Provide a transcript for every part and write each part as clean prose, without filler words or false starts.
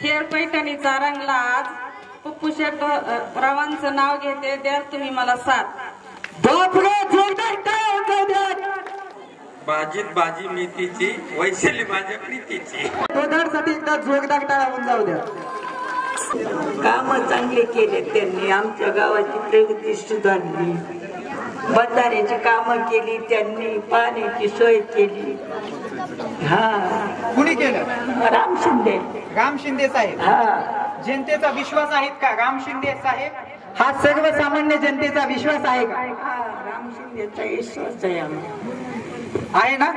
खेळ पैठणीचा रंगला आज पप्पू शेट रावांचं नाव घेते द्या तुम्ही मला साथ भाजीत भाजी मेथीची वैशाली माझ्या प्रीतीची साठी एकदा जोरदार टाळा होऊन जाऊ द्या। काम चांगले केले त्यांनी आमच्या गावाची प्रगती सुधारली म्हाताऱ्याची कामं केली त्यांनी पाण्याची सोय केली। हा कुणी केलं? राम शिंदे। राम शिंदे साहेब। हा जनतेचा विश्वास आहेत का राम शिंदे साहेब? हा सर्वसामान्य जनतेचा विश्वास आहे का? राम शिंदेचा विश्वास आहे आम्हाला। आहे ना?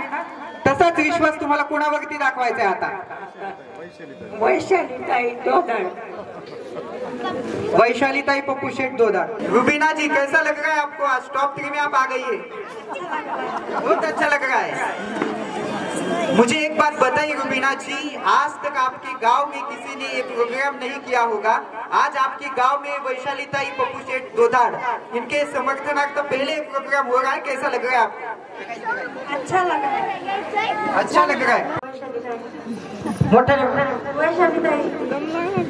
तसाच विश्वास तुम्हाला कोणावरती दाखवायचा आहे आता? वैशालीताई दोधाड। वैशालीताई पप्पू शेट दोधाड। रुबीना जी कैसा लग रहा है आपको? आज टॉप 3 में आप आ गई है, बहुत अच्छा लग रहा है। मुझे एक बात बताइए रुबीना जी, आज तक आपके गांव में किसी ने एक प्रोग्राम नहीं किया होगा, आज आपके गांव में वैशालीताई पप्पू शेट दोधाड इनके समर्थनार्थ पहले प्रोग्राम हो रहा है, कैसा लग रहा है आपको? अच्छा लग रहा है। अच्छा लग रहा है।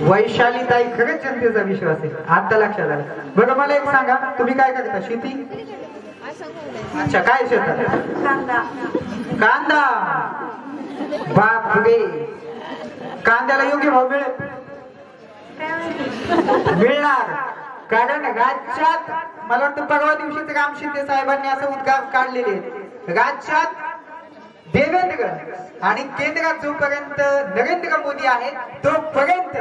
वैशालीताई खरंच जनतेचा विश्वास आहे, आता लक्षात आलं। बरं मला एक सांगा, तुम्ही काय करता? शेती? अच्छा, काय शेतात? कांदा। बाप रे, कांद्याला योग्य भाव मिळणार? कारण राज्यात मला वाटतं परवा दिवशीच राम शिंदे साहेबांनी असं उद्गार काढलेले आहेत, राज्यात देवेंद्र आणि केंद्रात जोपर्यंत नरेंद्र मोदी आहेत तोपर्यंत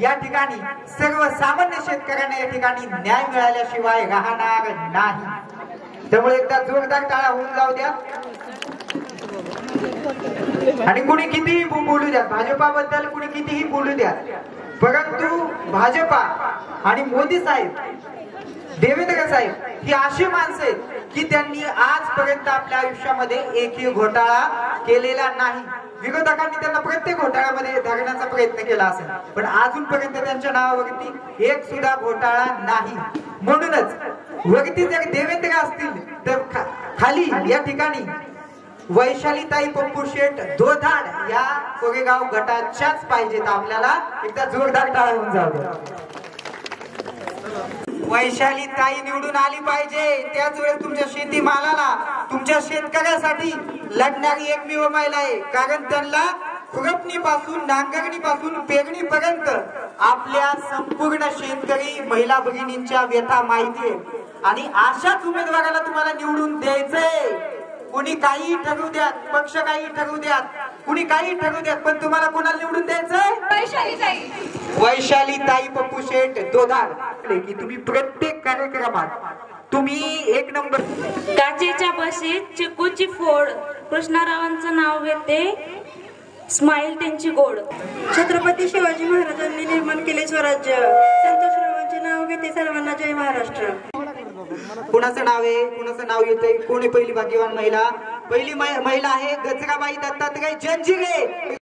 या ठिकाणी सर्वसामान्य शेतकऱ्यांना या ठिकाणी न्याय मिळाल्याशिवाय राहणार नाही। त्यामुळे एकदा जोरदार टाळा होऊन जाऊ द्या। आणि कुणी कितीही बोलू द्या, भाजपाबद्दल कुणी कितीही बोलू द्या, परंतु भाजपा आणि मोदी साहेब, देवेंद्र साहेब ही अशी माणसं आहेत की त्यांनी आजपर्यंत आपल्या आयुष्यामध्ये एकही घोटाळा केलेला नाही। विरोधकांनी त्यांना प्रत्येक घोटाळ्यामध्ये धरण्याचा प्रयत्न केला असेल, पण अजूनपर्यंत त्यांच्या नावावरती एक सुद्धा घोटाळा नाही। म्हणूनच वरती जर देवेंद्र असतील तर खाली या ठिकाणी वैशालीताई पप्पू शेट दोधाड या कोरेगाव गटाच्याच पाहिजेत आपल्याला। एकदा जोरदार टाळा होऊन जाऊ द्या। वैशालीताई निवडून आली पाहिजे, त्याच वेळेस तुमच्या शेतीमालाला, तुमच्या शेतकऱ्यासाठी लढणारी एकमेव महिला आहे, कारण त्यांना खुरपणीपासून नांगरणीपासून पेरणीपर्यंत आपल्या संपूर्ण शेतकरी महिला भगिनींच्या व्यथा माहिती आहे। आणि अशाच उमेदवाराला तुम्हाला निवडून द्यायचंय। कुणी काही ठरवू द्या, पक्ष काही ठरवू द्या, कुणी काही ठरवू द्या, पण तुम्हाला कोणाला निवडून द्यायचंय? वैशालीताई। वैशालीताई पप्पू शेट दोधाड। की तुम्ही प्रत्येक कार्यक्रमात तुम्ही एक नंबर। काचेच्या बशीत चिकूची फोड, कृष्णारावांचं नाव घेते स्माईल त्यांची गोड। छत्रपती शिवाजी महाराजांनी निर्माण केले स्वराज्य, संतोषरावांचे नाव घेते सर्वांना जय महाराष्ट्र। कुणाचं नाव आहे, कुणाचं नाव येतंय? कोण आहे पहिली भाग्यवान महिला? पहिली महिला आहे गजराबाई दत्तात्रय जंजिरे।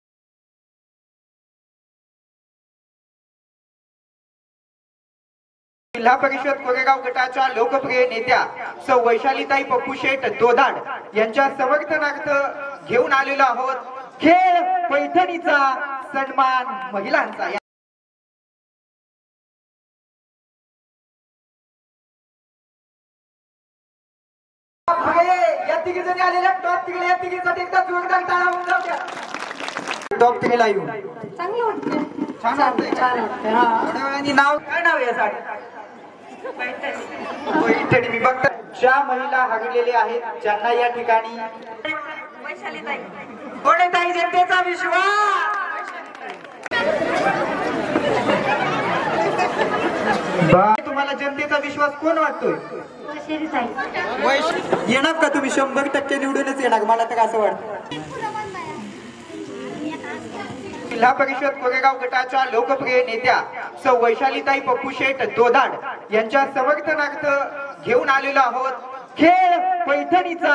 जिल्हा परिषद कोरेगाव गटाच्या लोकप्रिय नेत्या सौ वैशालीताई पप्पू शेट दोधाड यांच्या समर्थनार्थ घेऊन आलेलो आहोत खेळ पैठणीचा सन्मान महिलांचा। या तिघी जणी आलेल्या टॉप 3 या तिघींसाठी एकदा जोरदार टाळा होऊन जाऊ द्या। टॉप 3 ला येऊन चांगलं वाटतं, छान वाटतं। हा नाव काय नाव आहे यासाठी? पैठणी। मी बघता ज्या महिला हरलेल्या आहेत ज्यांना या ठिकाणी वैशालीताई। कोणताही जनतेचा विश्वास। तुम्हाला जनतेचा विश्वास कोण वाटतोय? येणार का तुम्ही? 100% निवडूनच येणार, मला तर असं वाटतं। जिल्हा परिषद कोरेगाव गटाच्या लोकप्रिय नेत्या सौ वैशालीताई पप्पू शेट दोधाड यांच्या समर्थनार्थ घेऊन आलेलो आहोत खेळ पैठणीचा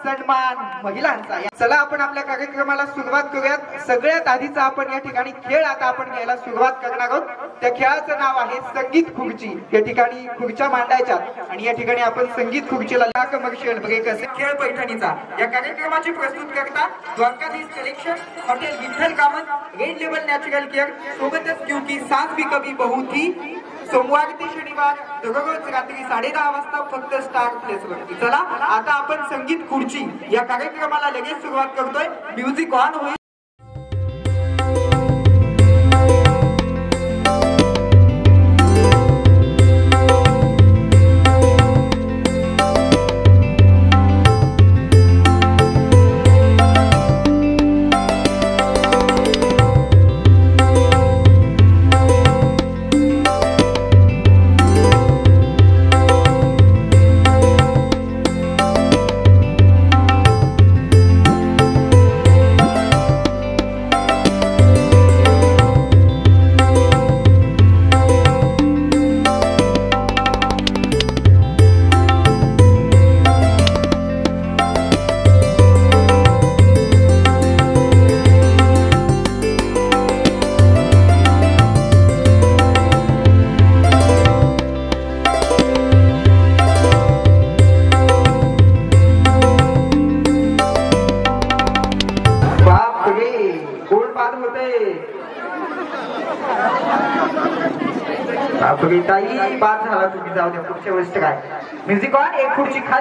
सन्मान महिलांचा. चला आपण आपल्या कार्यक्रमाला सुरुवात करूयात. सगळ्यात आधीचा आपण या ठिकाणी खेळ आता आपण घ्यायला सुरुवात करणार आहोत. त्या खेळाचं नाव आहे संगीत खुर्ची. या ठिकाणी खुर्च्या मांडायच्या आणि या ठिकाणी आपण संगीत खुर्चीला कमर्शियल ब्रेक असे खेळ पैठणीचा. या कार्यक्रमाची प्रस्तुत करता Dwarkadhish collection, hotel Vitthal Kamat, red level natural care सोबतच क्योंकि सांस भी कभी बहू थी. सोमवार ते शनिवार दररोज रात्री 10:30 वाजता फक्त स्टार प्लेस वरती. चला आता आपण संगीत खुर्ची या कार्यक्रमाला लगेच सुरुवात करतोय. म्युझिक ऑन होईल. ताई बाद झाला तुम्ही. जाऊ द्या पुढच्या वेळेस काय. Music on. एक खुर्ची खाली.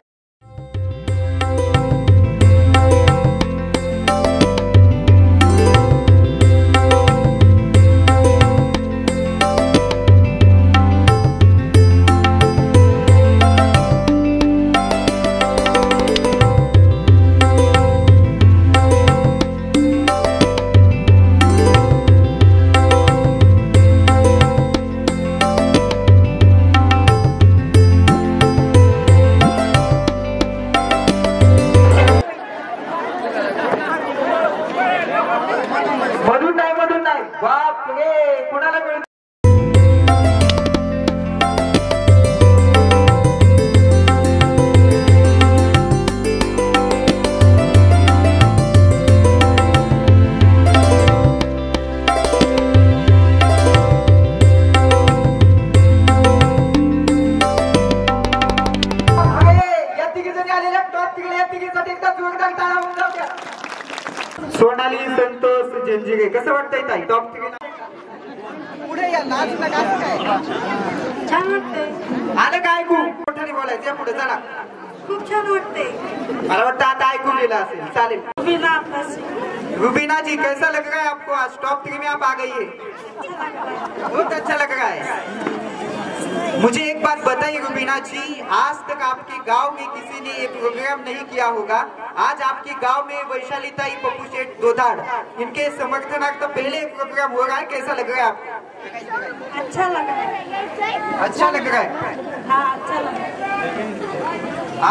सोनाली संतोष जंजिरे. कसं वाटतंय ताई टॉप 3? पुढे या. नाच काय छान वाटतंय. आलं काय ऐकू? मोठ्याने बोलायचं. या पुढे चला. खूप छान वाटतंय. मला वाटतं आता ऐकून गेलं असेल. चालेल. रुबीना जी, कैसा लग रहा है आपको? आज टॉप 3 में आप आ गई है. बहुत अच्छा लग रहा है. मुझे एक बात बताइए रुबीना जी, आज तक आपके गांव में किसी ने एक प्रोग्राम नहीं किया होगा. आज आपके गांव में वैशाली ताई, पप्पू सेठ दोधाड़, इनके समर्थनार्थ पहले प्रोग्राम हो रहा है. कैसा लग रहा है आपको? अच्छा लग रहा है. अच्छा लग रहा है. हाँ, अच्छा लग रहा है.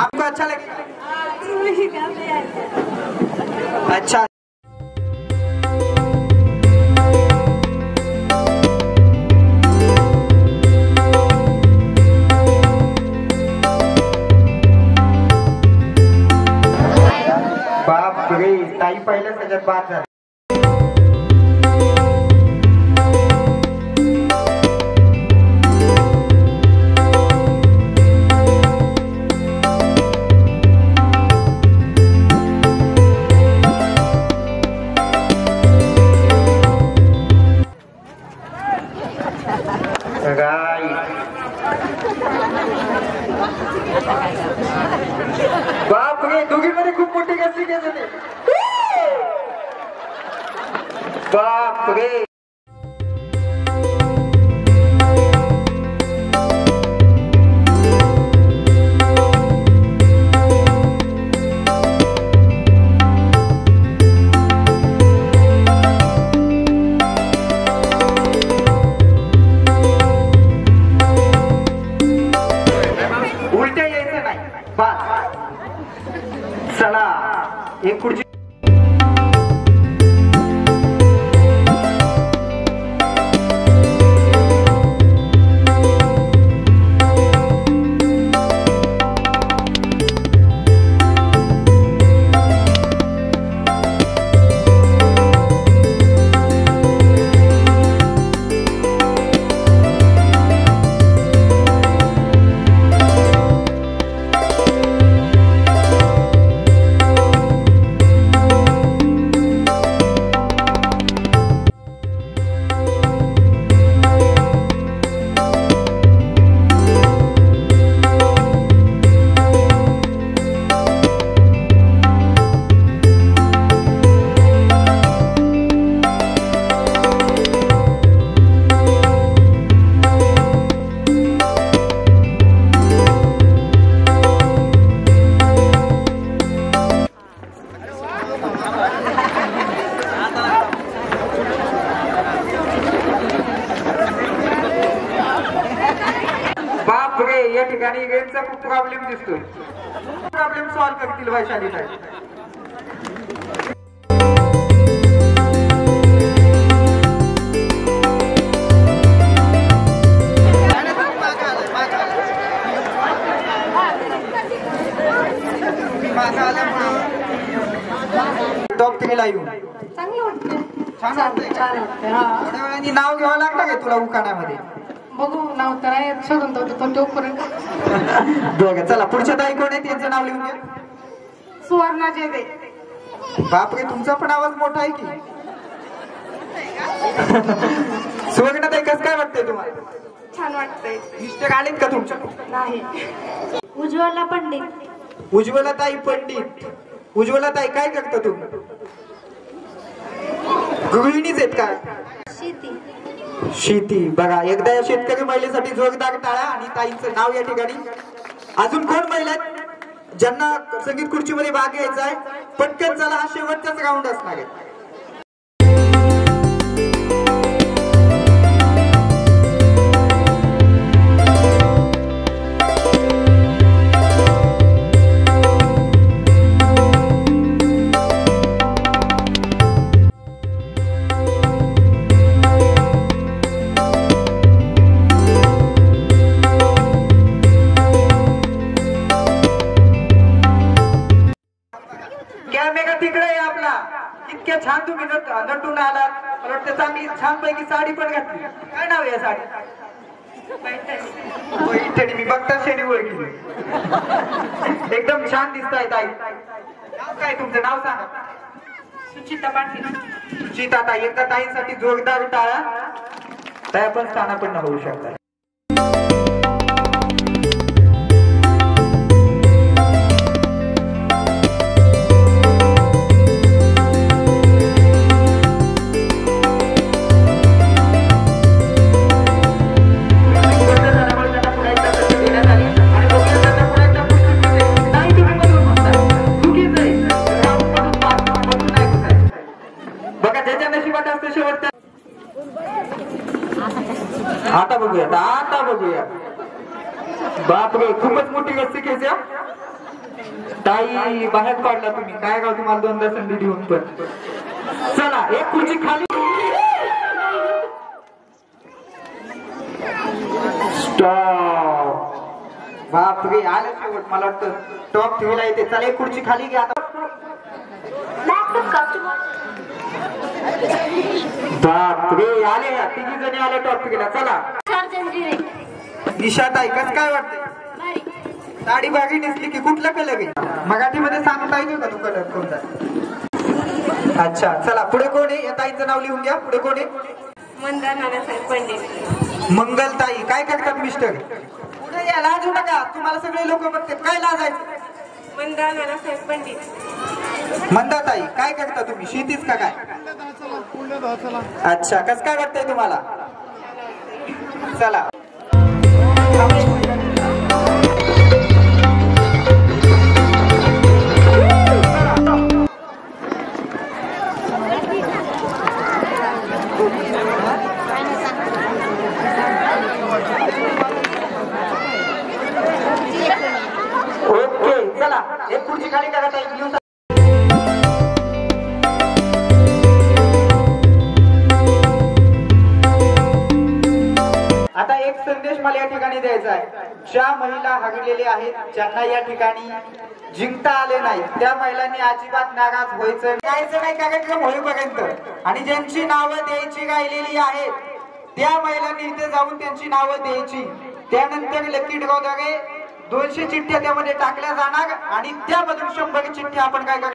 आपको अच्छा लग रहा है? अच्छा. बाप रे, ताई पहिल्या सगळ्यात बाद झाली. बाप रे, दोघींमध्ये खूप मोठी गर्दी घेत होते. बाप रे. उलट्या यायचं नाही. बस चला. एक खुर्ची ठिकाणी गेमचा खूप प्रॉब्लेम दिसतोय. प्रॉब्लेम सॉल्व्ह करतील वैशाली ताई. टॉप 3 ला येऊन चांगलं वाटतं. छान वाटतंय. छान वाटतं. हा थोड्या वेळाने नाव घ्यावं लागतं का तुला उखाण्यामध्ये? बघू नाव तर आहे शोधून तो तोपर्यंत. बघा चला पुढच्या ताई कोण आहे त्यांचं नाव लिहून घ्या. सुवर्णा जेदे. बापरे तुमचा पण आवाज मोठा आहे की. सुवर्णा ताई कसं काय वाटतंय तुम्हाला? छान वाटतंय. मिस्टर आलेत का तुमच्या? नाही. उज्ज्वला पंडित. उज्ज्वला ताई पंडित. उज्ज्वला ताई काय करता तुम्ही? गृहिणीच आहेत का? शेती. शेती. बघा एकदा या शेतकरी महिलेसाठी जोरदार टाळ्या. आणि ताईंचं नाव या ठिकाणी. अजून कोण महिला आहेत ज्यांना संगीत खुर्चीमध्ये भाग घ्यायचा आहे? पटकन चला, हा शेवटचाच राऊंड असणार आहे. तिकडे आहे आपला. इतक्या छान तुम्ही नटून आलात. मला वाटतं चांगली छान पैकी साडी पण घातली. काय नाव आहे या साडी? पैठणी. मी बघता शेडी ओळखली. एकदम छान दिसताय ताई. नाव काय तुमचं? नाव सांगा. सुचिता पाटील. सुचिता ताई. एकदा ताईंसाठी जोरदार टाळ्या. त्या पण स्थानापन्न होऊ शकतात. आता बघूया. आता बघूया. बापरे खूपच मोठी वस्ती केली. ताई बाहेर पाडला तुम्ही. काय गाव तुम्हाला दोनदा संधी देऊन पण. चला एक खुर्ची खाली. स्टॉप. बापरे आलं शेवट. मला वाटतं टॉप 3 ला येते. चला एक खुर्ची खाली घ्या. आता बापरे आले. तिघी जणी आले टॉप 3 ला. चला निशाताई कसं काय वाटतंय? साडी बागी नेसली की कुठला कलर आहे? मराठीमध्ये सांगता येईल का तो कलर कोणता? अच्छा चला पुढे कोण आहे? या ताईंचं नाव लिहून घ्या. पुढे कोण आहे? मंदा नानासाहेब पंडित. मंगलताई. काय करतात मिस्टर? पुढे या. लाजू नका. तुम्हाला सगळे लोक बघतात. काय लाजायचं? मंदा नानासाहेब पंडित. मंदाताई काय करता तुम्ही? शेतीच का काय? अच्छा कसं काय वाटतंय तुम्हाला? चला ओके. चला एक खुर्ची खाली करा ताई. आता एक संदेश मला या ठिकाणी द्यायचा आहे. ज्या महिला हरलेल्या आहेत, ज्यांना या ठिकाणी जिंकता आले नाही, त्या महिलांनी अजिबात नाराज व्हायचं नाही कार्यक्रम होईपर्यंत. आणि ज्यांची नावं द्यायची राहिलेली आहेत त्या महिलांनी इथे जाऊन त्यांची नावं द्यायची. त्यानंतर लकी ड्रॉद्वारे 200 चिठ्ठ्या त्यामध्ये टाकल्या जाणार आणि त्यामधून 100 चिठ्ठ्या आपण काय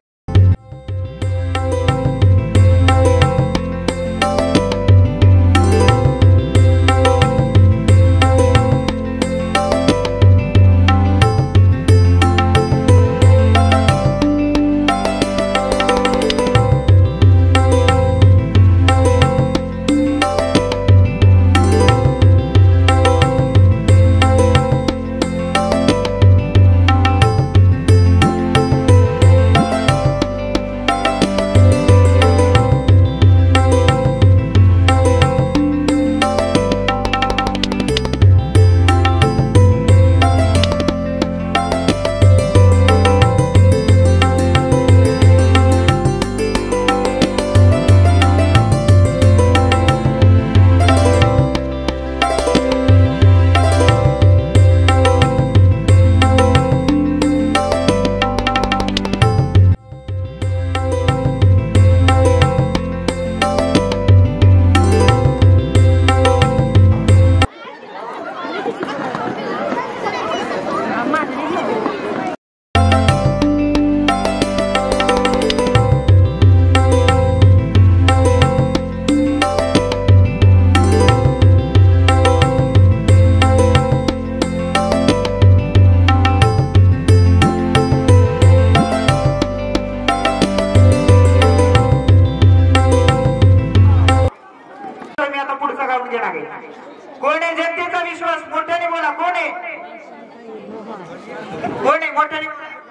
मी आता पुढचा गाऊन घेणार आहे. कोण आहे जनतेचा विश्वास? मोठ्याने बोला. कोण आहे? कोण आहे? मोठ्याने.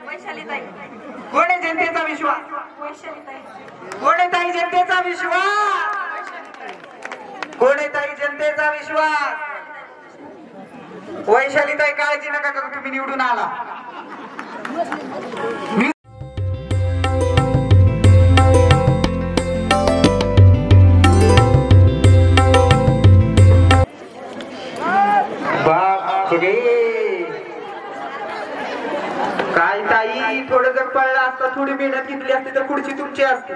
वैशालीताई. कोण आहे जनतेचा विश्वास? वैशालीताई. कोण आहे ताई जनतेचा विश्वास? कोण आहे ताई जनतेचा विश्वास? वैशालीताई काळजी नका करू, तुम्ही निवडून आला. बापरे, काय ताई, थोडं जर पळलं असतं, थोडी मेहनत घेतली असती तर पुढची तुमची असते.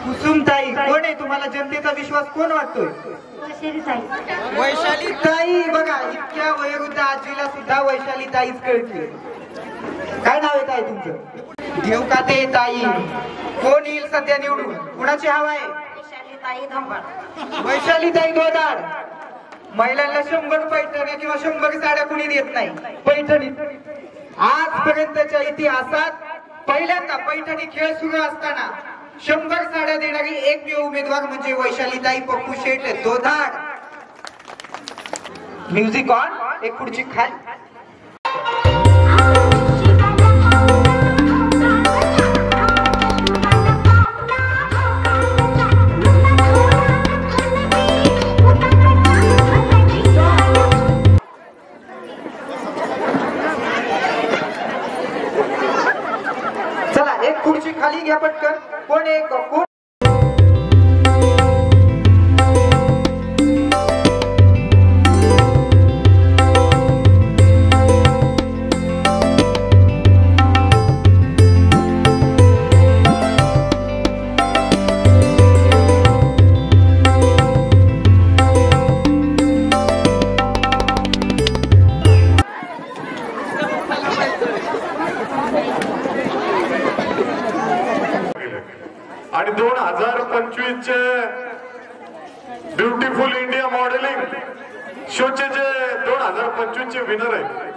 कुसुमताई, कोण आहे? तुम्हाला जनतेचा विश्वास कोण वाटतोय? वैशालीताई. बघा, इतक्या वयोवृद्ध आजीला सुद्धा वैशालीताईच कळते. काय नाव आहे ताई तुमचं? देवकाते ताई. कोण येईल सध्या निवडून? कुणाची हवा आहे? वैशालीताई धंबाड. वैशालीताई धोदाड. महिलांना 100 पैठण्या किंवा 100 साड्या कुणी देत नाही. पैठणी आजपर्यंतच्या इतिहासात पहिल्यांदा पैठणी खेळ सुरू असताना 100 साड्या देणारी एकमेव उमेदवार म्हणजे वैशालीताई पप्पू शेट धोदाड. Music on. एक खुर्ची खाली. चला, एक खुर्ची खाली घ्या पटकन. कोण एक कोण? आणि 2025 चे ब्युटिफुल इंडिया मॉडेलिंग शोचे जे 2025 चे विनर आहे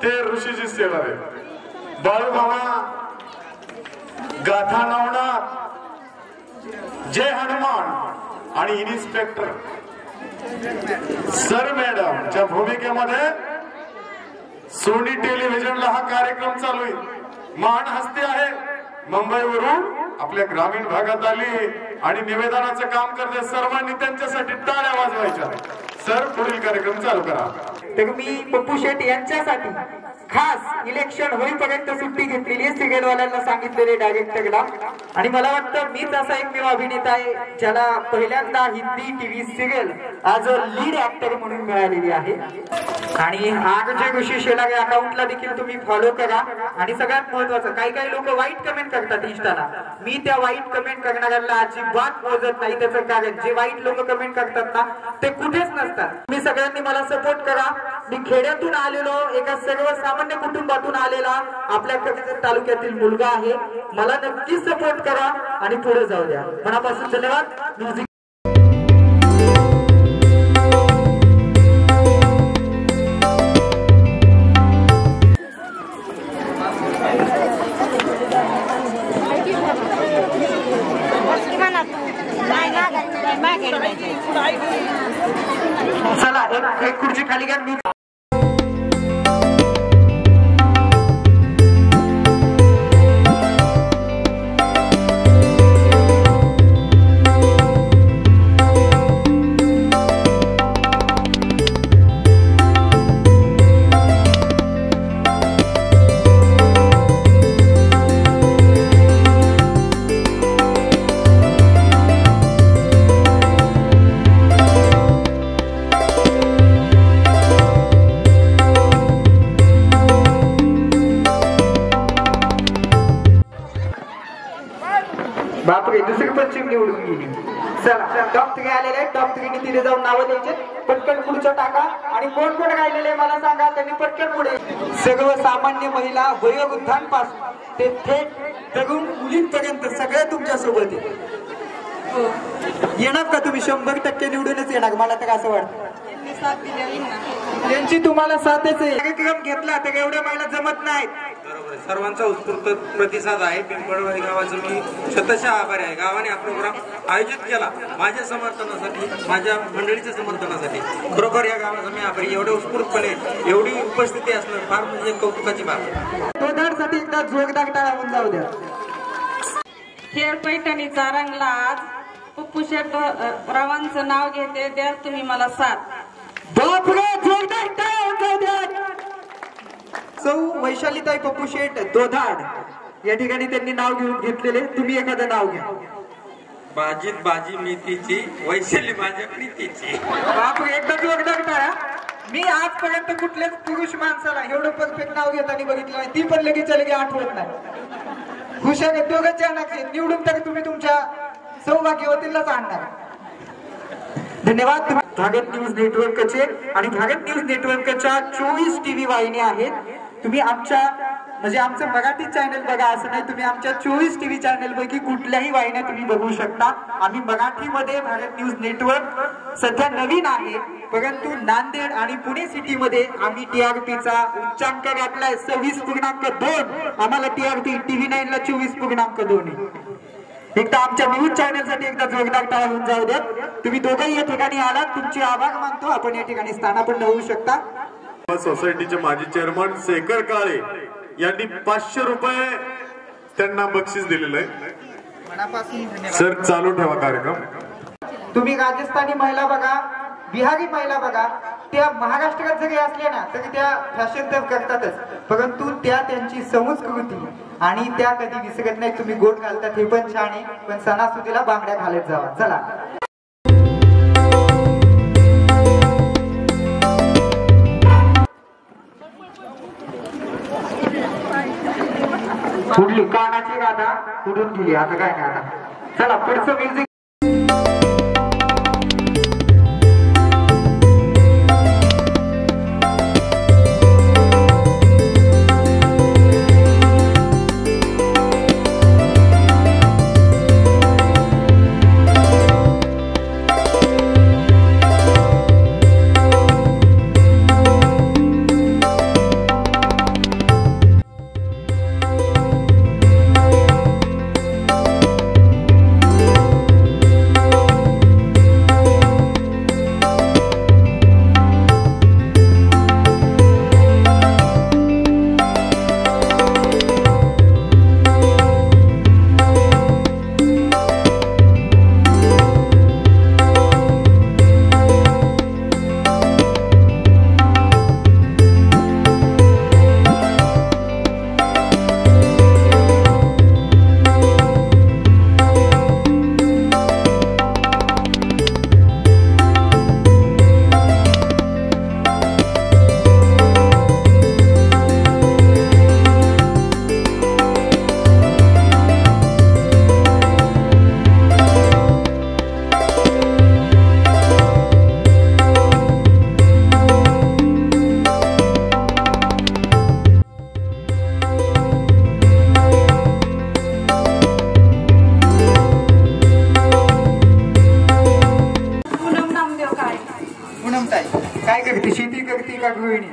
ते ऋषीजी सेलर आहे. बाळूमामा, गाथा नवनाथ, जय हनुमान आणि इन्स्पेक्टर सर मॅडमच्या भूमिकेमध्ये सोनी टेलिव्हिजनला हा कार्यक्रम चालू आहे. महान हस्ती आहे, मुंबईवरून आपल्या ग्रामीण भागात आली आणि निवेदनाचं काम करते. सर्वांनी त्यांच्यासाठी टाळ्या वाजवायच्या. सर, पुढील कार्यक्रम चालू करा. तर मी पप्पू शेट यांच्यासाठी खास इलेक्शन होईपर्यंत सुट्टी घेतलेली सिरियलवाल्यांना सांगितलेले डायरेक्टरला. आणि मला वाटतं मीच असा एकमेव अभिनेता आहे ज्याला पहिल्यांदा हिंदी टीव्ही सिरियल आज लीड ऍक्टर म्हणून मिळालेली आहे. आणि आज जे ऋषी शेलार अकाउंटला देखील तुम्ही फॉलो करा. आणि सगळ्यात महत्वाचं, काही काही लोक वाईट कमेंट करतात इंस्टाला. मी त्या वाईट कमेंट करणाऱ्यांना अजिबात मोजत नाही. त्याचं कारण, जे वाईट लोक कमेंट करतात ना ते कुठेच नसतात. तुम्ही सगळ्यांनी मला सपोर्ट करा. मी खेड्यातून आलेलो, एका सर्वसामान्य कुटुंबातून आलेला आपल्या तालुक्यातील मुलगा आहे. मला नक्कीच सपोर्ट करा आणि पुढे जाऊ द्या. मनापासून धन्यवाद. म्युझिक चला, एक खुर्ची खाली घ्या. मी पश्चिम निवडून गेली. चला टॉप 3 आलेले आहेत. टॉप 3 तिथे जाऊन नावं द्यायचे. पटकन पुढचं टाका आणि कोण कोण राहिलेले मला सांगा. त्यांनी पटकन पुढे. सर्वसामान्य महिला वयोवृद्धांपासून ते थेट तरुण मुलींपर्यंत सगळे तुमच्या सोबत आहे. येणार का तुम्ही? 100% निवडूनच येणार मला तर असं वाटतं. त्यांची तुम्हाला साथच आहे. कार्यक्रम घेतला तर एवढ्या महिला जमत नाहीत. बरोबर, सर्वांचा उत्स्फूर्त प्रतिसाद आहे. पिंपळवाडी गावाचं मी शतशः आभारी आहे. गावाने हा प्रोग्राम आयोजित केला माझ्या समर्थनासाठी, माझ्या मंडळीच्या समर्थनासाठी. खरोखर या गावाचा मी आभारी. एवढे उत्स्फूर्तपणे एवढी उपस्थिती असणं फार म्हणजे कौतुकाची बाब. दोधारसाठी एकदा जोरदार टाळा होऊन जाऊ द्या. खेळ पैठणीचा रंगला आज. पप्पू शेट रावांचं नाव घेते. द्या तुम्ही मला साथ. बापरे, जोरदार टाळा होऊन जाऊ द्या. सौ वैशालीताई पप्पू शेट दोधाड या ठिकाणी त्यांनी नाव घेतलेले. तुम्ही एखादं नाव घ्या. बाजीत बाजी मीतीची, वैशाली माझ्या प्रीतीची. बापरे, एकदा जोरदार टाळा. मी आजपर्यंत कुठल्याच पुरुष माणसाला एवढं परफेक्ट नाव घेताना बघितलं नाही. ती पण लगेच आठवत नाही. हुशार दोघंच आणणार. निवडून तर तुम्ही तुमच्या सौभाग्यवतीलाच आणणार. धन्यवाद. भारत न्यूज नेटवर्कचे आणि भारत न्यूज नेटवर्कच्या 24 TV वाहिनी आहेत. तुम्ही आमच्या म्हणजे आमचं मराठी चॅनल बघा असं नाही. तुम्ही आमच्या 24 TV चॅनल पैकी कुठल्याही वाहिन्या तुम्ही बघू शकता. आम्ही मराठीमध्ये भारत न्यूज नेटवर्क सध्या नवीन आहे. परंतु नांदेड आणि पुणे सिटीमध्ये आम्ही TRPचा उच्चांक गाठलाय 26.2. आम्हाला TRP TV9 ला 24.2 आहे. एकदा आमच्या न्यूज चॅनल साठी एकदा जोरदार टाळा होऊन जाऊ द्या. तुम्ही दोघंही या ठिकाणी आलात. तुमचे आभार मानतो. आपण या ठिकाणी स्थानापन्न होऊ शकता. सोसायटीचे माजी चेअरमन शेखर काळे यांनी 500 रुपये त्यांना बक्षीस दिलेलं आहे. मनापासून धन्यवाद सर. चालू ठेवा कार्यक्रम. तुम्ही राजस्थानी महिला बघा, बिहारी महिला बघा, त्या महाराष्ट्रात जरी असल्या ना तरी त्या फॅशन तर करतातच. परंतु त्या त्यांची संस्कृती आणि त्या कधी विसरत नाही. तुम्ही गोट घालतात हे पण छान आहे. पण सणासुदीला बांगड्या घालत जावा. चला कुठली कानाची गाथा कुठून गेली आता काय नाही. आता चला पुढचं म्युझिक. काय करते? शेती करते का गृहिणी?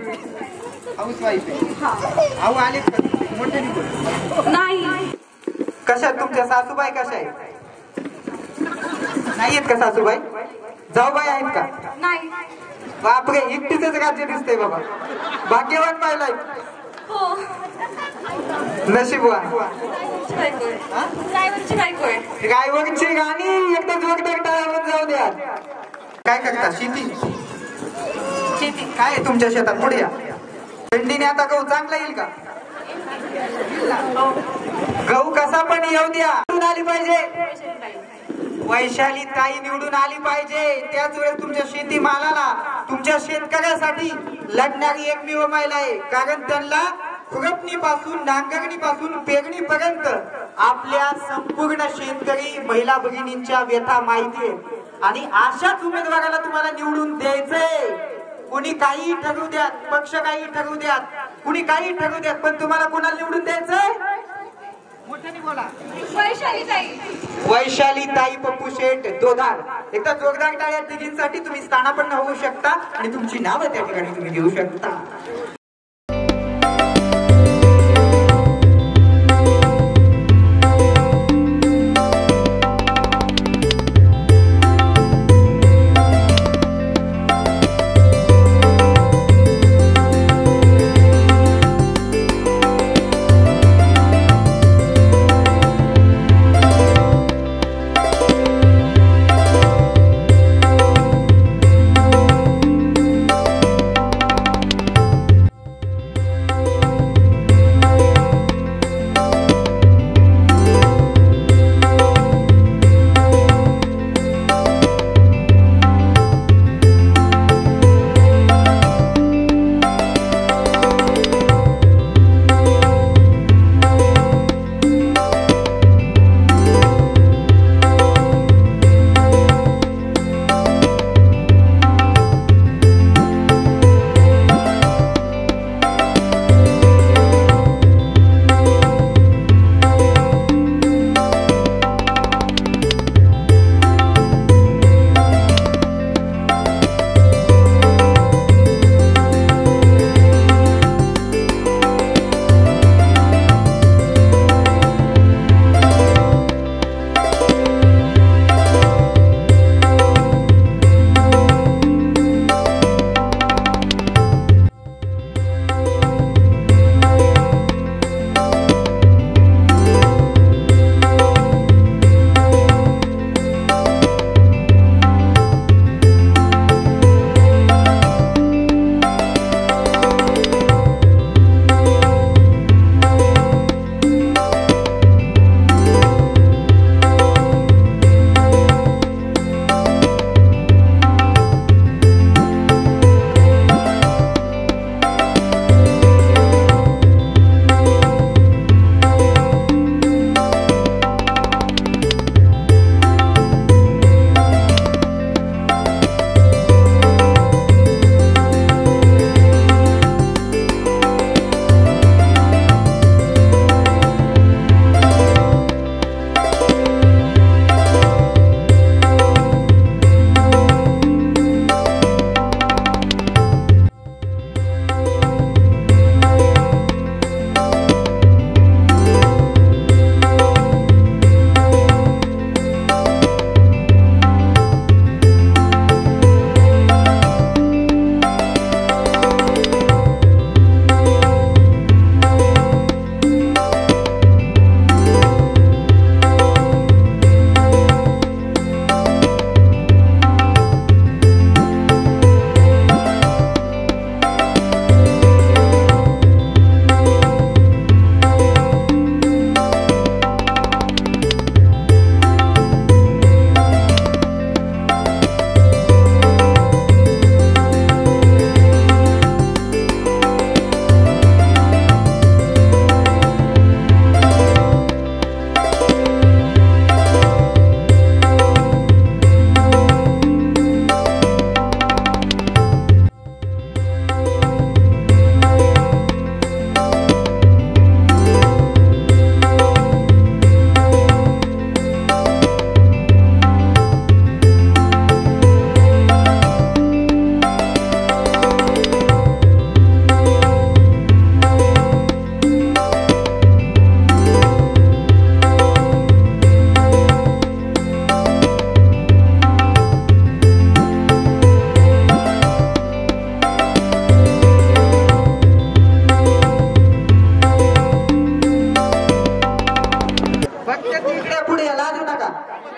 हाऊस वाईफ आहे. अहो आलेत का मोठे नाही. कशा तुमच्या सासूबाई कशा आहेत? नाही आहेत का सासूबाई? जाऊबाई आहेत का? नाही. बापरे, एकटीच राज्य दिसतंय बाबा. भाग्यवान पाहिलाय. हो. नशीबवान. ड्रायव्हरची बायको आहे. ड्रायव्हरची गाणी एकदा जोरदार टाळावर जाऊ द्या. काय करता? शेती. शेती काय आहे तुमच्या शेतात? पुढे या. थंडीने आता गहू चांगला येईल का? गहू कसा पण येऊ द्या. निवडून आली पाहिजे. वैशाली ताई निवडून आली पाहिजे. त्याच वेळेस तुमच्या शेतीमालाला, तुमच्या शेतकऱ्यासाठी लढणारी एकमेव महिला आहे. कारण त्यांना खुरपणीपासून नांगरणीपासून पेरणीपर्यंत आपल्या संपूर्ण शेतकरी महिला भगिनींच्या व्यथा माहिती आहे आणि अशाच उमेदवाराला तुम्हाला निवडून द्यायचंय. कुणी काही ठरवू द्यात, पक्ष काही ठरवू द्यात, कुणी काही ठरवू द्यात, पण तुम्हाला कोणाला निवडून द्यायचंय? मोठ्याने बोला. वैशाली ताई पप्पू शेठ दोधार. एकदा जोरदार टाळ्या तिघींसाठी. तुम्ही स्थानापन्न होऊ शकता आणि तुमची नावं त्या ठिकाणी तुम्ही देऊ शकता.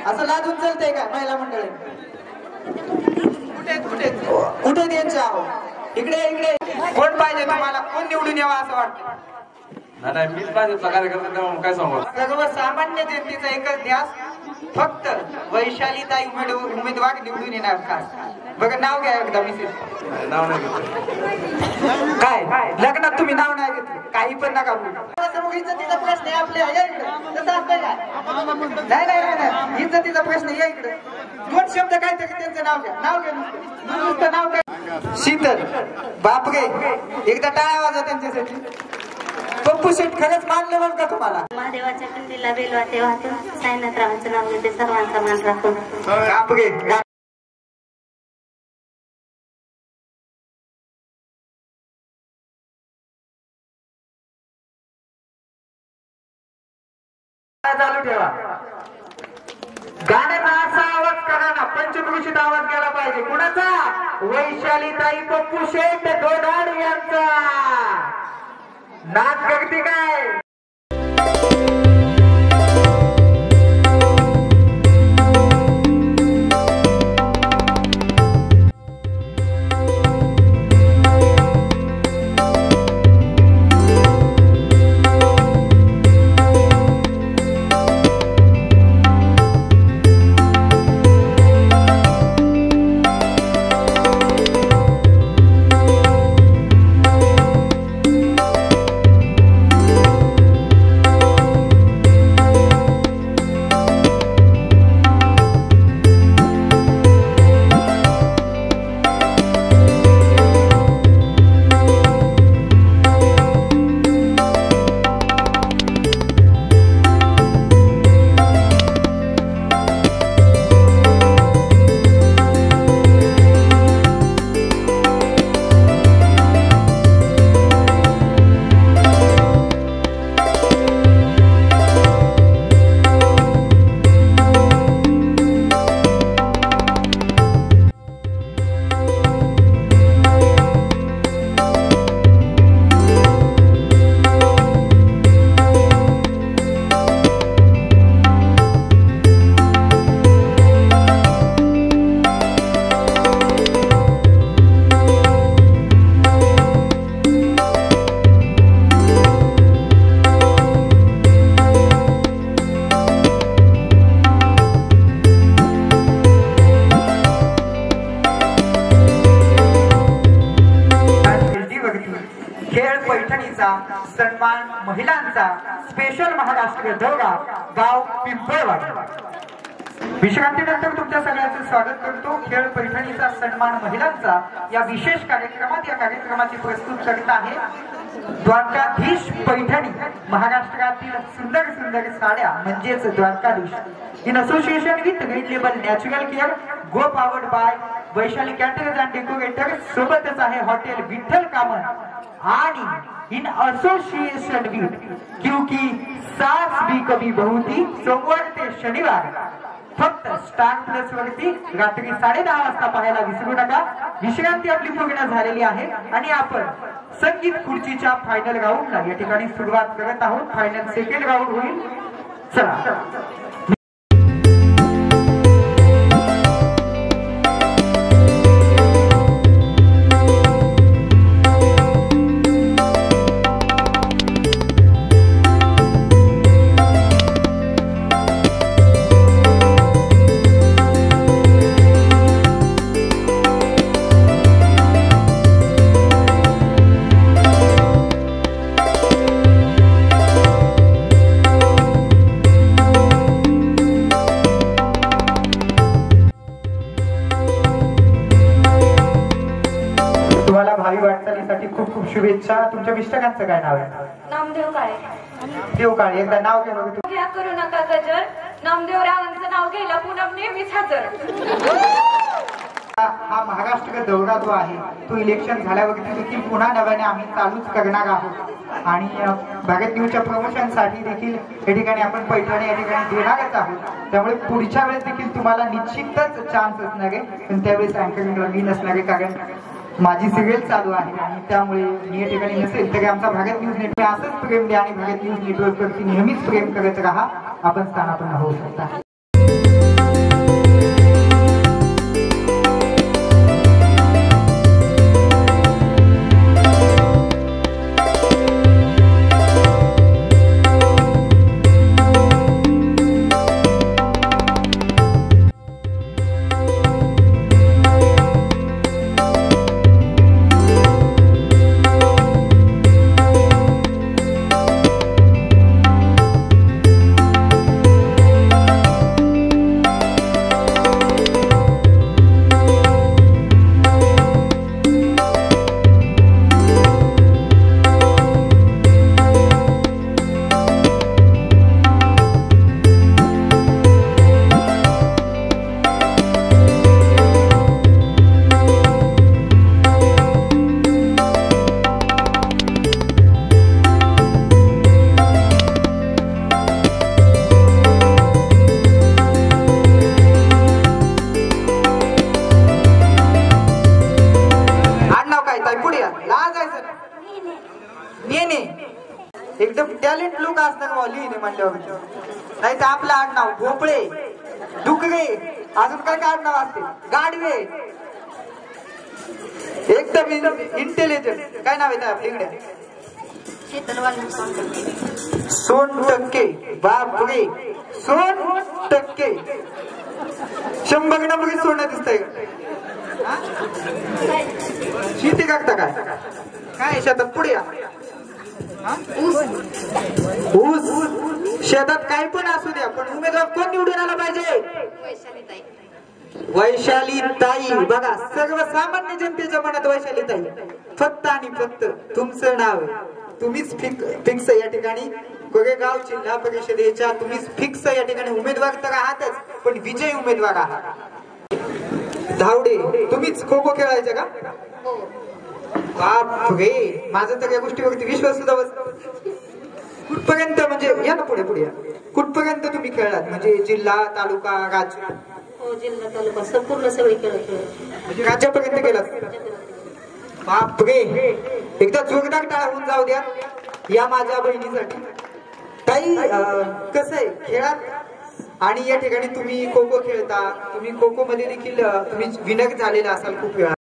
असं लाजून चालतंय का महिला मंडळी? कुठे द्यायचं आहो? इकडे इकडे कोण पाहिजे तुम्हाला? कोण निवडून यावं असं वाटतं? नाही मीच पाहिजे कार्यकर्ता काय सांगू? सर्व सामान्य जनतेचा एकच ध्यास, फक्त वैशालीताई उमेदवार निवडून येणार का? बघा नाव घ्या एकदा. मिसेस नाव नाही घेतलं काय? लग्नात तुम्ही नाव नाही घेतलं, काही पण नका बोलू. इज्जतीचा प्रश्न आहे आपल्या या इकडे तसं असतंय काय नाही इज्जतीचा प्रश्न या इकडे दोन शब्द काय तरी त्यांचं नाव घ्या नुसतं नाव काय शीतल बापरे एकदा टाळ्या वाजवा त्यांच्यासाठी पप्पू शेठ खरंच मानलं बरं का तुम्हाला महादेवाच्या पिंडीला बेलवाते वाहतून साईनाथरावांचं नाव घेते सर्वांचा मान राखून बापरे चालू ठेवा गाण्याचा असा आवाज करा ना पंचकृषीत आवाज गेला पाहिजे कुणाचा वैशालीताई पप्पू शेठ दोडाड यांचा नाच करते काय सन्मान महिलांचा स्पेशल महाराष्ट्र दौरा गाव पिंपळवाडी विश्रांतीनंतर तुमच्या सगळ्यांचं स्वागत करतो खेळ पैठणीचा सन्मान महिलांचा या विशेष कार्यक्रमात या कार्यक्रमाची प्रस्तुत करत आहे द्वारकाधीश पैठणी महाराष्ट्रातील सुंदर सुंदर साड्या म्हणजेच Dwarkadhish in association with green label natural care go powered by Vaishali caterers and decorator सोबतच आहे हॉटेल विठ्ठल कामत आणि इन असोसिएशन विथ क्योंकि सास भी कभी बहू थी सोमवार ते शनिवार फक्त स्टार प्लस वरती रात्री 10:30 वाजता पाहायला विसरू नका विश्रांती आपली पूर्ण झालेली आहे आणि आपण संगीत खुर्चीच्या फायनल राऊंडला या ठिकाणी सुरुवात करत आहोत फायनल सेकंड राऊंड होईल चला शुभेच्छा तुमच्या मिस्टरांचं काय नाव आहे नामदेव काळे देव काळे एकदा नाव घ्या बघू करू नका गजर नामदेव रावांचं नाव घ्यायला पूनम नेहमीच हजर हा महाराष्ट्र दौरा जो आहे तो इलेक्शन झाल्यावरती देखील पुन्हा नव्याने आम्ही चालूच करणार आहोत आणि भारत न्यूजच्या प्रमोशन साठी देखील या ठिकाणी आपण पैठणी या ठिकाणी देणारच आहोत त्यामुळे पुढच्या वेळेस देखील तुम्हाला निश्चितच चान्स असणार आहे पण त्यावेळेस अँकरिंगला मी नसणार आहे कारण माझी सिरियल चालू आहे आणि त्यामुळे मी या ठिकाणी नसेल तरी आमचा भारत न्यूज नेटवर्क असंच प्रेम द्या आणि भारत न्यूज नेटवर्कवरती नेहमीच प्रेम करत राहा आपण स्थानापन्न होऊ शकता नेने एकदम टॅलेंट लोक असतात का लिहिणे म्हणल्यावर. नाही तर आपलं आडनाव भोपळे, डुकरे, अजून काय आडनाव असते, गाडवे, एकदम इंटेलिजंट. काय नाव येतं आपल्या इकडे? सोनटक्के. बापरे, सोनटक्के. 100 नंबर सोनं दिसतंय. शेती करता काय? काय शेतात पुढे या. ऊस. शेतात काय पण असू द्या, पण उमेदवार कोण निवडून आला पाहिजे? वैशाली ताई. बघा, सर्वसामान्य जनतेच्या मनात वैशाली ताई. फक्त आणि फक्त तुमचं नाव आहे, तुम्हीच फिक्स या ठिकाणी. कोरेगाव जिल्हा परिषदेच्या तुम्हीच फिक्स या ठिकाणी उमेदवार तर आहातच, पण विजयी उमेदवार आहात. धावडे, तुम्हीच खो खो खेळायचे का? बापरे, माझा तर या गोष्टीवरती विश्वास सुद्धा बसतो. कुठपर्यंत म्हणजे या ना पुढे पुढे या. कुठपर्यंत तुम्ही खेळलात म्हणजे जिल्हा, तालुका, राज्य? जिल्हा, तालुका संपूर्ण सगळे खेळ म्हणजे राज्यापर्यंत गेलात. बापरे, एकदा जोरदार टाळा होऊन जाऊ द्या या माझ्या बहिणीसाठी. ताई, कसं आहे खेळात आणि या ठिकाणी तुम्ही खो खो खेळता, तुम्ही खो खो मध्ये देखील तुम्ही विनर झालेला असाल खूप वेळा.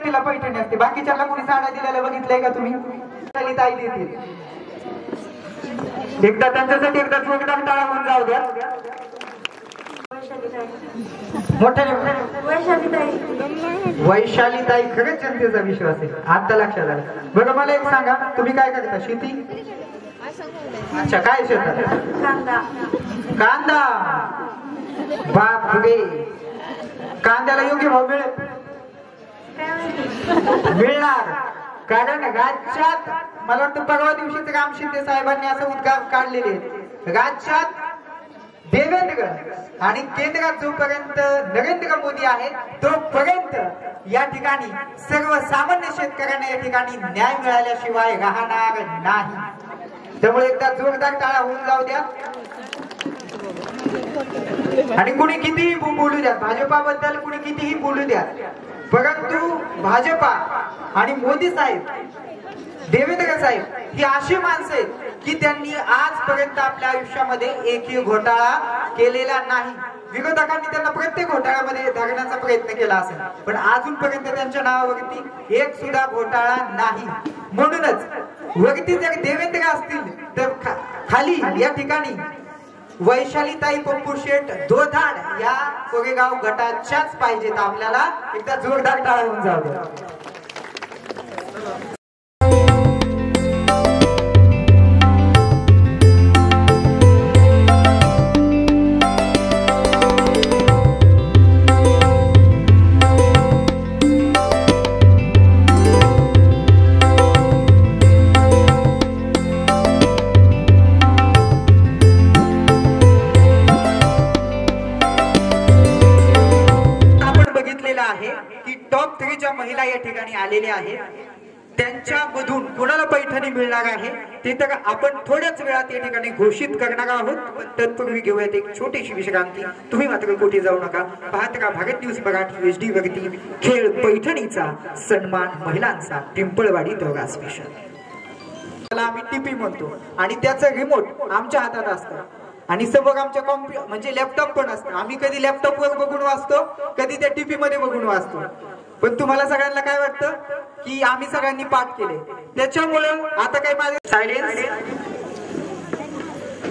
तिला पैठणी असते, बाकीच्याला कोणी साड्या दिलेल्या बघितलंय का तुम्ही? ताई देतील. एकदा त्यांच्यासाठी एकदा जोरदार टाळा होऊन जाऊ द्या. वैशाली ताई खरंच जनतेचा विश्वास आहे, आता लक्षात आलं. बरं मला एक सांगा, तुम्ही काय करता? शेती? अच्छा, काय शेतात? कांदा. बापरे, कांद्याला योग्य भाव मिळणार? कारण राज्यात मला वाटतं परवा दिवशीच राम शिंदे साहेबांनी असं उद्गार काढलेले, राज्यात देवेंद्र आणि केंद्रात जोपर्यंत नरेंद्र मोदी आहेत तोपर्यंत या ठिकाणी सर्वसामान्य शेतकऱ्यांना या ठिकाणी न्याय मिळाल्याशिवाय राहणार नाही. त्यामुळे एकदा जोरदार टाळा होऊन जाऊ द्या. आणि कुणी कितीही बोलू द्या, भाजपाबद्दल कुणी कितीही बोलू द्या, परंतु भाजपा आणि मोदी साहेब, देवेंद्र साहेब ही अशी माणसं आहेत की त्यांनी आजपर्यंत आपल्या आयुष्यामध्ये एकही घोटाळा केलेला नाही. विरोधकांनी त्यांना प्रत्येक घोटाळ्यामध्ये धरण्याचा प्रयत्न केला असेल, पण अजूनपर्यंत त्यांच्या नावावरती एक सुद्धा घोटाळा नाही. म्हणूनच वरती जर देवेंद्र असतील तर खाली या ठिकाणी वैशालीताई पप्पू शेठ दोधाड या कोरेगाव गटाच्याच पाहिजेत आपल्याला. एकदा जोरदार टाळ्या होऊन जाऊ द्या. महिला या ठिकाणी आलेल्या आहेत. त्यांच्यामधून कोणाला पैठणी मिळणार आहे ते तर आपण थोड्याच वेळात या ठिकाणी घोषित करणार आहोत. पण तत्पूर्वी घेऊयात एक छोटीशी विश्रांती. तुम्ही मात्र कुठे जाऊ नका. पाहत का भारत न्यूज मराठी HD वरती खेळ पैठणीचा सन्मान महिलांचा पिंपळवाडी दौरा स्पेशल. त्याला आम्ही टीपी म्हणतो आणि त्याचं रिमोट आमच्या हातात असतं आणि समोर आमच्या कॉम्प्युटर म्हणजे लॅपटॉप पण असतं. आम्ही कधी लॅपटॉपवर बघून वाचतो, कधी त्या टीपी मध्ये बघून वाचतो. पण तुम्हाला सगळ्यांना काय वाटतं की आम्ही सगळ्यांनी पाठ केले, त्याच्यामुळं आता काय माझे सायलेन्स.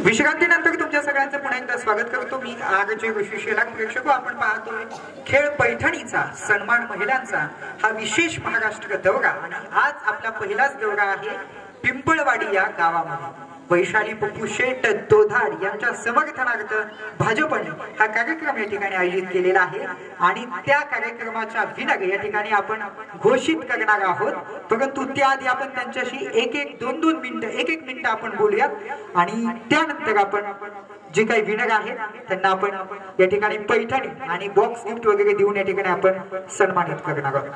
विश्रांतीनंतर तुमच्या सगळ्यांचं पुन्हा एकदा स्वागत करतो मी. आजचे विशेष प्रेक्षक आपण पाहतोय खेळ पैठणीचा सन्मान महिलांचा हा विशेष महाराष्ट्र दौरा. आणि आज आपला पहिलाच दौरा आहे पिंपळवाडी या गावामध्ये. वैशाली पप्पू शेठ दोधाड यांच्या समर्थनार्थ भाजपने हा कार्यक्रम या ठिकाणी आयोजित केलेला आहे आणि त्या कार्यक्रमाच्या विनर या ठिकाणी आपण घोषित करणार आहोत. परंतु त्याआधी आपण त्यांच्याशी एक दोन मिनिटं आपण बोलूयात आणि त्यानंतर आपण जे काही विनर आहेत त्यांना आपण या ठिकाणी पैठणी आणि बॉक्स गिफ्ट वगैरे देऊन या ठिकाणी आपण सन्मानित करणार आहोत.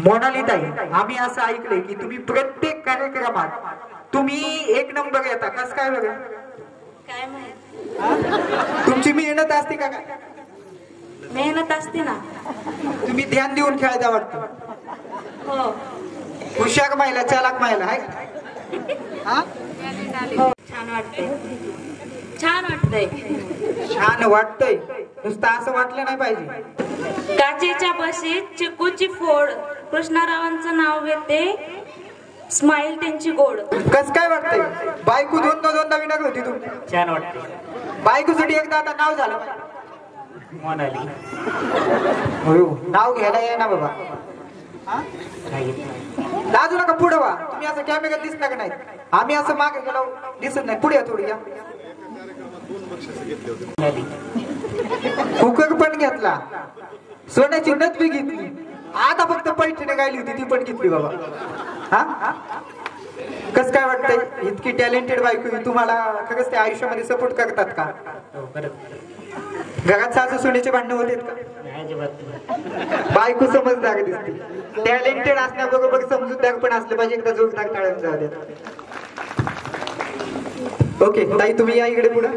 मोनालीताई, आम्ही असं ऐकलंय की तुम्ही प्रत्येक कार्यक्रमात तुम्ही एक नंबर येता. कस काय बघा काय माहित तुमची मेहनत असते का? काय मेहनत असते ना. तुम्ही ध्यान देऊन खेळता वाटतं. हो. हुशार महिला, चालाक महिला आहे. हो. छान वाटतंय. छान वाटतंय. छान वाटतंय. नुसतं असं वाटलं नाही पाहिजे. काचेच्या बशीत चिकूची फोड, कृष्णारावांचं नाव घेते, स्माईल त्यांची गोड. कस काय वाटतंय? बायको दोनदा विनर होती तुमची. छान वाटते. बायकोसाठी एकदा आता नाव झालं मोनाली. हो, नाव घ्यायला ये ना बाबा. लाजू नका, पुढे वा. तुम्ही असं कॅमेऱ्यात दिसणार नाही. आम्ही असं मागे गेलो दिसत नाही. पुढे थोडी या. कुकर पण घेतला, सोन्याची नथ बी घेतली. आता फक्त पैठणी गायली होती ती पण घेतली बाबा. हा, कस काय वाटतंय? इतकी टॅलेंटेड बायको तुम्हाला खरंच ते आयुष्यामध्ये सपोर्ट करतात का? घरात सासू सुनेचे भांडण होते का? बायको समजदार दिसते. टॅलेंटेड असण्याबरोबर समजूतदार पण असले पाहिजे. एकदा जोरदार टाळ्या जाऊ देत. ओके ताई, तुम्ही या इकडे पुढे.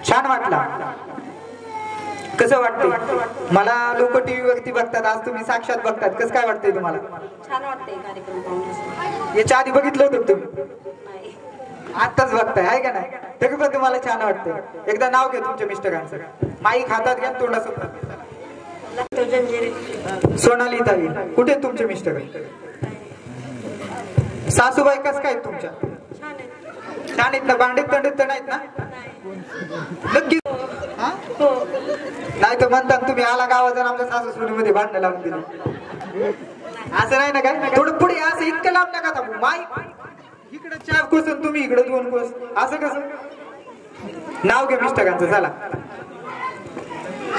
छान वाटला. कसं वाटतंय? मला लोक टीव्ही वरती बघतात, आज तुम्ही साक्षात बघतात. कसं काय वाटतंय तुम्हाला? छान वाटतंय कार्यक्रम पाहण्यासाठी. याच्या आधी बघितलं होतं तुम्ही? नाही. आताच बघताय आहे का नाही? तरी पण तुम्हाला छान वाटतंय. एकदा नाव घ्या तुमच्या मिस्टरांचं. माईक हातात घ्या, तोंडासोबत. सोनाली ताई, कुठे तुमचे मिस्टर? सासूबाई कस काय तुमच्या? छान आहेत ना? भांडीत तंडीत तर नाहीत ना? नक्की. नाही तर म्हणतात तुम्ही आला गावात आमच्या सासू सुनीमध्ये भांडण लावून दिलं. असं नाही ना काय? थोडं पुढे असं इतकं लांब नका थांबू. माईक इकडे 4 कोस तुम्ही इकडे 2 कोस. असं कसं? नाव घ्या मिस्टरांचं. चला.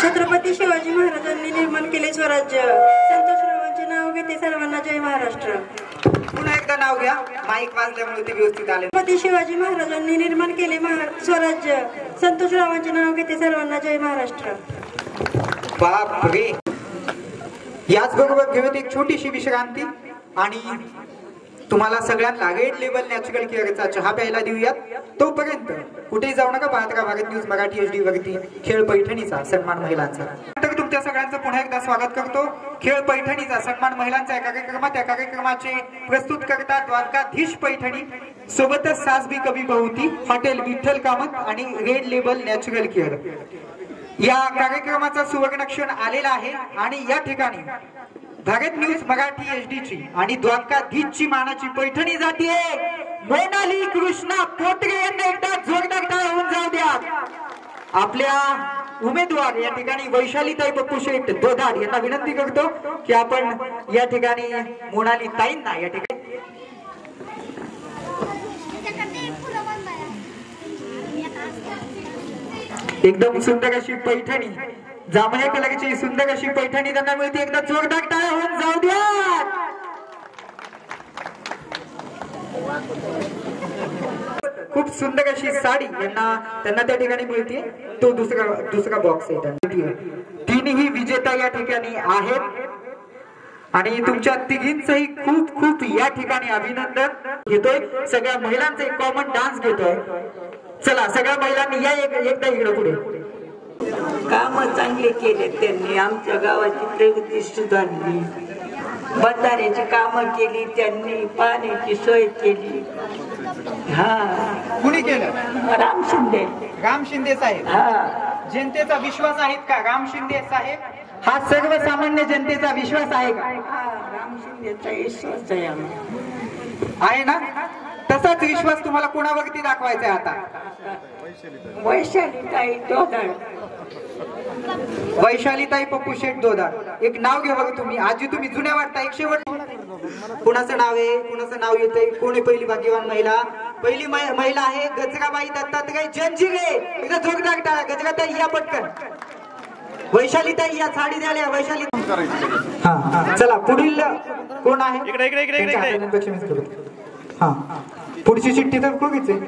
छत्रपती शिवाजी महाराजांनी निर्माण केले स्वराज्य, संतोषरावांचे नाव घेते, सर्वांना जय महाराष्ट्र. पुन्हा एकदा नाव घ्या. माईक वाजल्यामुळे ते व्यवस्थित आले. छत्रपती शिवाजी महाराजांनी निर्माण केले स्वराज्य, संतोषरावांचे नाव घेते, सर्वांना जय महाराष्ट्र. बाप रे. याच बरोबर घेऊन एक छोटीशी विश्रांती आणि तुम्हाला सगळ्यांना रेड लेबल नॅचरल केअरचा चहा प्यायला देऊयात. तोपर्यंत कुठेही जाऊ नका. पाहत का भारत न्यूज मराठी HD वरती खेळ पैठणीचा सन्मान महिलांचा. तर तुमच्या सगळ्यांचं पुन्हा एकदा स्वागत करतो. खेळ पैठणीचा सन्मान महिलांचा कार्यक्रमात. या कार्यक्रमाचे प्रस्तुत करतात द्वारकाधीश पैठणी, सोबतच सासबी कवी बहुती, हॉटेल विठ्ठल कामत आणि रेड लेबल नॅचरल केअर. या कार्यक्रमाचा सुवर्णक्षण आलेला आहे आणि या ठिकाणी भारत न्यूज मराठी HD ची आणि द्वारकाधीशची मानाची पैठणी जातीये मोनाली कृष्णा पोटरे यांना एकदा जोरदार टाळ्या होऊन जाऊ द्या. आपल्या उमेदवार या ठिकाणी वैशालीताई बप्पू शेठ दोधार यांना विनंती करतो की आपण या ठिकाणी मोनाली ताईंना या ठिकाणी एकदम सुंदर अशी पैठणी जांभळ्या कलरची सुंदर अशी पैठणी त्यांना मिळते. एकदा जोरदार टाळ्या होऊन जाऊ द्या. खूप सुंदर अशी साडी त्यांना त्या ठिकाणी मिळते. तो दुसरा बॉक्स आहे. तिन्ही विजेता या ठिकाणी आहेत आणि तुमच्या तिघींचंही खूप खूप या ठिकाणी अभिनंदन घेतोय. सगळ्या महिलांचा एक कॉमन डान्स घेतोय. चला सगळ्या महिलांनी या एकदा इकडे पुढे. काम चांगले केले त्यांनी. आमच्या गावाची प्रगती सुधारली. बंधाऱ्याची कामं केली त्यांनी. पाण्याची सोय केली. हा कुणी केलं? राम शिंदे. राम शिंदे साहेब. हा जनतेचा विश्वास आहे का राम शिंदे साहेब? हा सर्वसामान्य जनतेचा विश्वास आहे का? राम शिंदेचा विश्वास आहे आम्हाला. आहे ना? तसाच विश्वास तुम्हाला कोणावरती दाखवायचा आहे आता? वैशालीताई दोधार. वैशालीताई पप्पू शेठ दोधार. एक नाव घ्या बघा तुम्ही. आजी तुम्ही जुन्या वाटता. एक शेवट कुणाचं नाव आहे? कुणाचं नाव येतंय? कोण आहे पहिली भाग्यवान महिला? पहिली महिला आहे गजराबाई दत्तात्रय जंजिरे. एकदा जोरदार टाळ्या. गजराताई या पटकन. वैशालीताई या साडी द्याल्या. वैशाली हा चला पुढील कोण आहे? हा पुढची चिठ्ठी तर खूपच आहे.